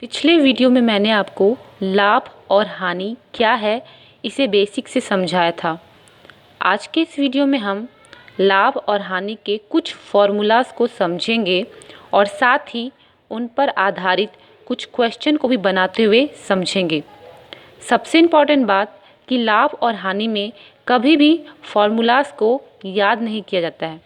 पिछले वीडियो में मैंने आपको लाभ और हानि क्या है इसे बेसिक से समझाया था। आज के इस वीडियो में हम लाभ और हानि के कुछ फॉर्मूलाज को समझेंगे और साथ ही उन पर आधारित कुछ क्वेश्चन को भी बनाते हुए समझेंगे। सबसे इम्पॉर्टेंट बात कि लाभ और हानि में कभी भी फॉर्मूलाज को याद नहीं किया जाता है,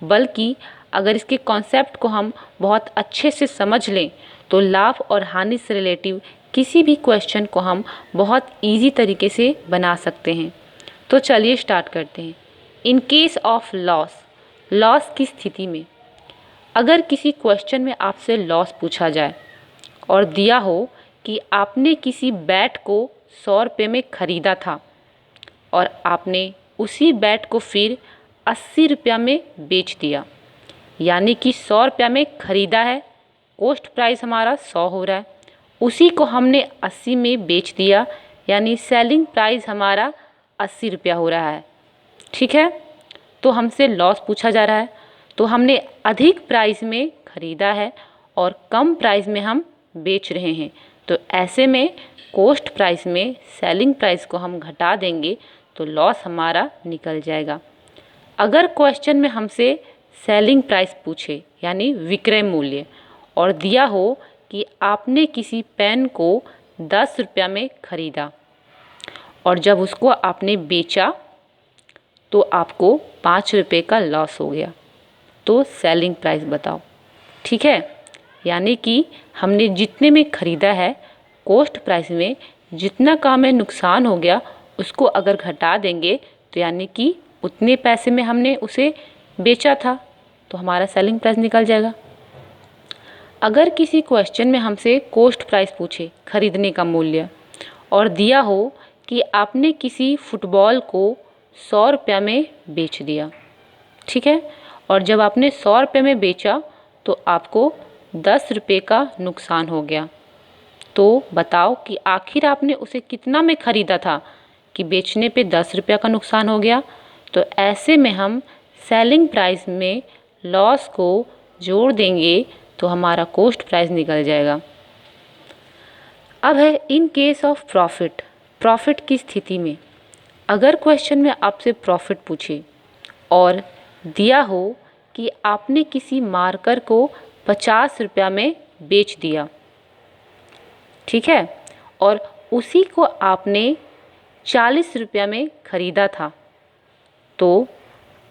बल्कि अगर इसके कॉन्सेप्ट को हम बहुत अच्छे से समझ लें तो लाभ और हानि से रिलेटिव किसी भी क्वेश्चन को हम बहुत इजी तरीके से बना सकते हैं। तो चलिए स्टार्ट करते हैं। इन केस ऑफ लॉस की स्थिति में अगर किसी क्वेश्चन में आपसे लॉस पूछा जाए और दिया हो कि आपने किसी बैट को 100 रुपये में ख़रीदा था और आपने उसी बैट को फिर 80 रुपया में बेच दिया, यानी कि 100 रुपया में ख़रीदा है, कॉस्ट प्राइस हमारा 100 हो रहा है, उसी को हमने 80 में बेच दिया, यानी सेलिंग प्राइस हमारा 80 रुपया हो रहा है। ठीक है, तो हमसे लॉस पूछा जा रहा है, तो हमने अधिक प्राइस में ख़रीदा है और कम प्राइस में हम बेच रहे हैं। तो ऐसे में कॉस्ट प्राइस में सेलिंग प्राइस को हम घटा देंगे तो लॉस हमारा निकल जाएगा। अगर क्वेश्चन में हमसे सेलिंग प्राइस पूछे यानी विक्रय मूल्य और दिया हो कि आपने किसी पेन को 10 रुपया में ख़रीदा और जब उसको आपने बेचा तो आपको 5 रुपये का लॉस हो गया, तो सेलिंग प्राइस बताओ। ठीक है, यानी कि हमने जितने में ख़रीदा है कॉस्ट प्राइस में जितना का हमें नुकसान हो गया उसको अगर घटा देंगे तो यानी कि उतने पैसे में हमने उसे बेचा था तो हमारा सेलिंग प्राइस निकल जाएगा। अगर किसी क्वेश्चन में हमसे कॉस्ट प्राइस पूछे खरीदने का मूल्य और दिया हो कि आपने किसी फुटबॉल को 100 रुपया में बेच दिया, ठीक है, और जब आपने 100 रुपये में बेचा तो आपको 10 रुपये का नुकसान हो गया, तो बताओ कि आखिर आपने उसे कितना में ख़रीदा था कि बेचने पे 10 रुपया का नुकसान हो गया। तो ऐसे में हम सेलिंग प्राइस में लॉस को जोड़ देंगे तो हमारा कॉस्ट प्राइस निकल जाएगा। अब है इन केस ऑफ प्रॉफिट की स्थिति में अगर क्वेश्चन में आपसे प्रॉफिट पूछे और दिया हो कि आपने किसी मार्कर को 50 रुपया में बेच दिया, ठीक है, और उसी को आपने 40 रुपया में ख़रीदा था, तो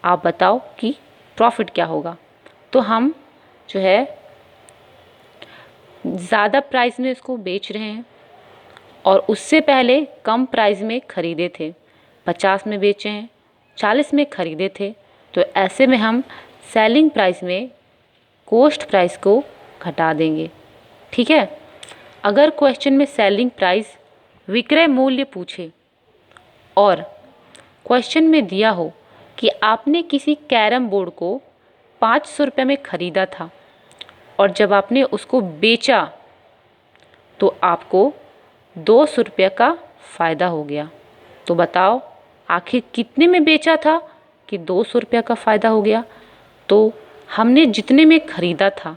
आप बताओ कि प्रॉफिट क्या होगा। तो हम जो है ज़्यादा प्राइस में इसको बेच रहे हैं और उससे पहले कम प्राइस में ख़रीदे थे, 50 में बेचे हैं, 40 में ख़रीदे थे, तो ऐसे में हम सेलिंग प्राइस में कॉस्ट प्राइस को घटा देंगे। ठीक है, अगर क्वेश्चन में सेलिंग प्राइस विक्रय मूल्य पूछे और क्वेश्चन में दिया हो कि आपने किसी कैरम बोर्ड को 500 रुपये में ख़रीदा था और जब आपने उसको बेचा तो आपको 200 रुपये का फ़ायदा हो गया, तो बताओ आखिर कितने में बेचा था कि 200 रुपये का फ़ायदा हो गया। तो हमने जितने में ख़रीदा था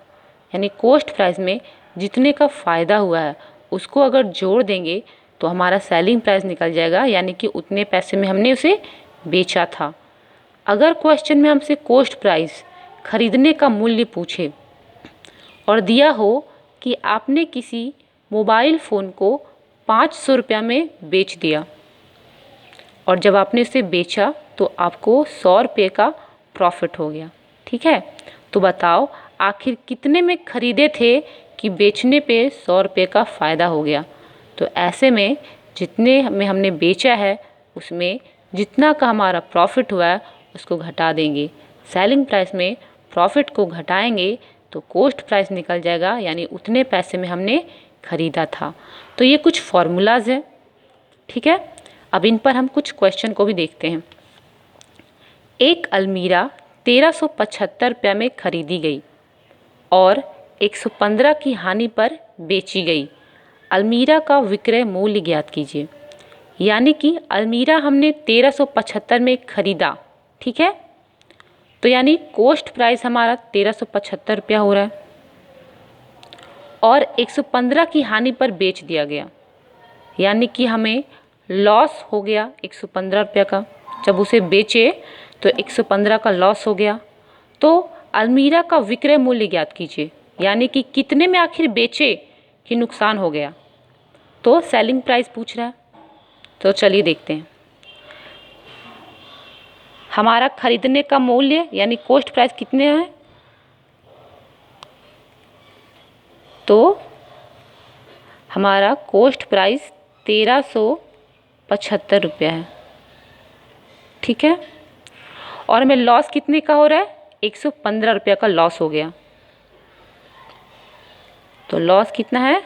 यानी कॉस्ट प्राइस में जितने का फ़ायदा हुआ है उसको अगर जोड़ देंगे तो हमारा सेलिंग प्राइस निकल जाएगा, यानी कि उतने पैसे में हमने उसे बेचा था। अगर क्वेश्चन में हमसे कॉस्ट प्राइस खरीदने का मूल्य पूछे और दिया हो कि आपने किसी मोबाइल फ़ोन को 500 रुपया में बेच दिया और जब आपने उसे बेचा तो आपको 100 रुपये का प्रॉफिट हो गया, ठीक है, तो बताओ आखिर कितने में ख़रीदे थे कि बेचने पे 100 रुपये का फ़ायदा हो गया। तो ऐसे में जितने में हमने बेचा है उसमें जितना का हमारा प्रॉफिट हुआ है उसको घटा देंगे, सेलिंग प्राइस में प्रॉफिट को घटाएंगे तो कॉस्ट प्राइस निकल जाएगा, यानी उतने पैसे में हमने ख़रीदा था। तो ये कुछ फार्मूलाज हैं, ठीक है। अब इन पर हम कुछ क्वेश्चन को भी देखते हैं। एक अलमीरा 1375 रुपया में ख़रीदी गई और 115 की हानि पर बेची गई। अलमीरा का विक्रय मूल्य ज्ञात कीजिए। यानी कि अलमीरा हमने 1375 में ख़रीदा, ठीक है, तो यानी कॉस्ट प्राइस हमारा 1375 रुपया हो रहा है और 115 की हानि पर बेच दिया गया, यानी कि हमें लॉस हो गया 115 रुपये का। जब उसे बेचे तो 115 का लॉस हो गया। तो अलमीरा का विक्रय मूल्य ज्ञात कीजिए, यानी कि कितने में आखिर बेचे कि नुकसान हो गया। तो सेलिंग प्राइस पूछ रहा है, तो चलिए देखते हैं। हमारा खरीदने का मूल्य यानी कॉस्ट प्राइस कितने है, तो हमारा कॉस्ट प्राइस 1375 रुपया है, ठीक है। और हमें लॉस कितने का हो रहा है, 115 रुपया का लॉस हो गया। तो लॉस कितना है,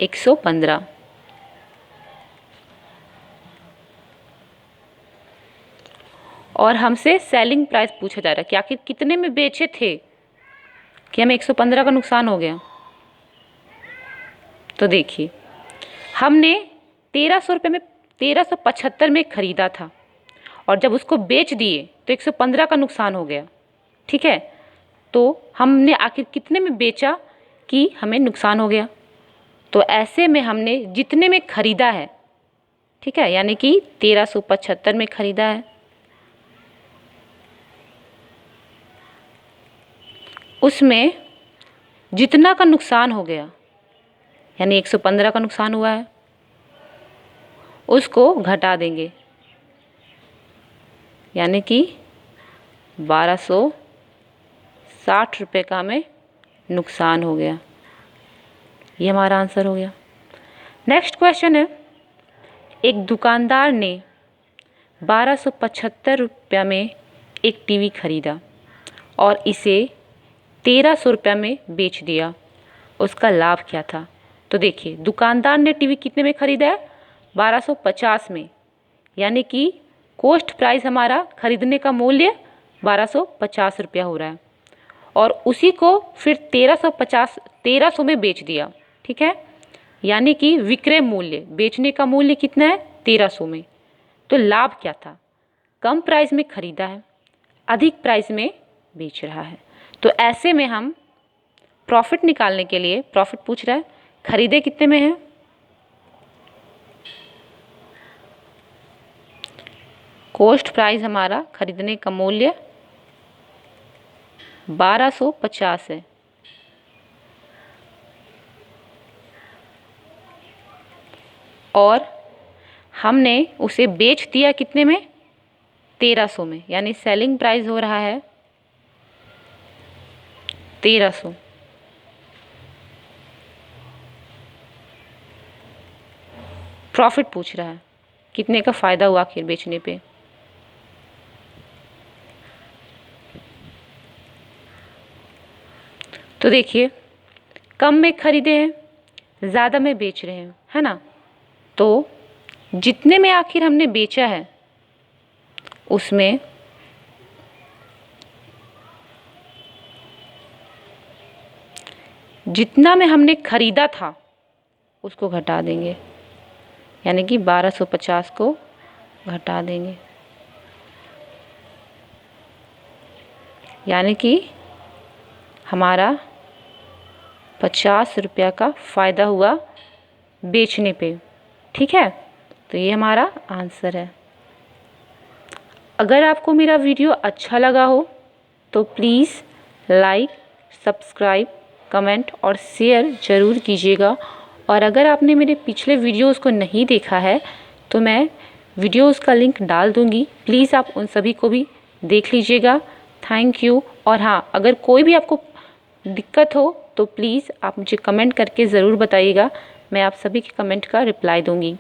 115। और हमसे सेलिंग प्राइस पूछा जा रहा है कि आखिर कितने में बेचे थे कि हमें 115 का नुकसान हो गया। तो देखिए, हमने 1300 रुपये में 1375 में खरीदा था, और जब उसको बेच दिए तो 115 का नुकसान हो गया, ठीक है। तो हमने आखिर कितने में बेचा कि हमें नुकसान हो गया। तो ऐसे में हमने जितने में खरीदा है, ठीक है, यानी कि 1375 में खरीदा है, उसमें जितना का नुकसान हो गया, यानी 115 का नुकसान हुआ है, उसको घटा देंगे, यानी कि 1260 रुपये का हमें नुकसान हो गया। ये हमारा आंसर हो गया। नेक्स्ट क्वेश्चन है, एक दुकानदार ने 1275 रुपये में एक टीवी खरीदा और इसे 1300 रुपये में बेच दिया, उसका लाभ क्या था। तो देखिए, दुकानदार ने टीवी कितने में खरीदा है, 1250 में, यानी कि कॉस्ट प्राइस हमारा खरीदने का मूल्य 1250 रुपया हो रहा है, और उसी को फिर 1300 में बेच दिया, ठीक है, यानी कि विक्रय मूल्य, बेचने का मूल्य कितना है, 1300 में। तो लाभ क्या था, कम प्राइस में खरीदा है, अधिक प्राइस में बेच रहा है। तो ऐसे में हम प्रॉफिट निकालने के लिए, प्रॉफिट पूछ रहा है, खरीदे कितने में है, कॉस्ट प्राइस हमारा खरीदने का मूल्य 1250 है, और हमने उसे बेच दिया कितने में, 1300 में, यानी सेलिंग प्राइस हो रहा है 1300। प्रॉफिट पूछ रहा है, कितने का फ़ायदा हुआ आखिर बेचने पे। तो देखिए, कम में खरीदे हैं, ज़्यादा में बेच रहे हैं, है ना। तो जितने में आखिर हमने बेचा है उसमें जितना में हमने खरीदा था उसको घटा देंगे, यानी कि 1250 को घटा देंगे, यानी कि हमारा 50 रुपया का फ़ायदा हुआ बेचने पे, ठीक है। तो ये हमारा आंसर है। अगर आपको मेरा वीडियो अच्छा लगा हो तो प्लीज़ लाइक, सब्सक्राइब, कमेंट और शेयर ज़रूर कीजिएगा। और अगर आपने मेरे पिछले वीडियोज़ को नहीं देखा है तो मैं वीडियोज़ का लिंक डाल दूँगी, प्लीज़ आप उन सभी को भी देख लीजिएगा। Thank you. और हाँ, अगर कोई भी आपको दिक्कत हो तो प्लीज़ आप मुझे कमेंट करके ज़रूर बताइएगा, मैं आप सभी के कमेंट का रिप्लाई दूँगी।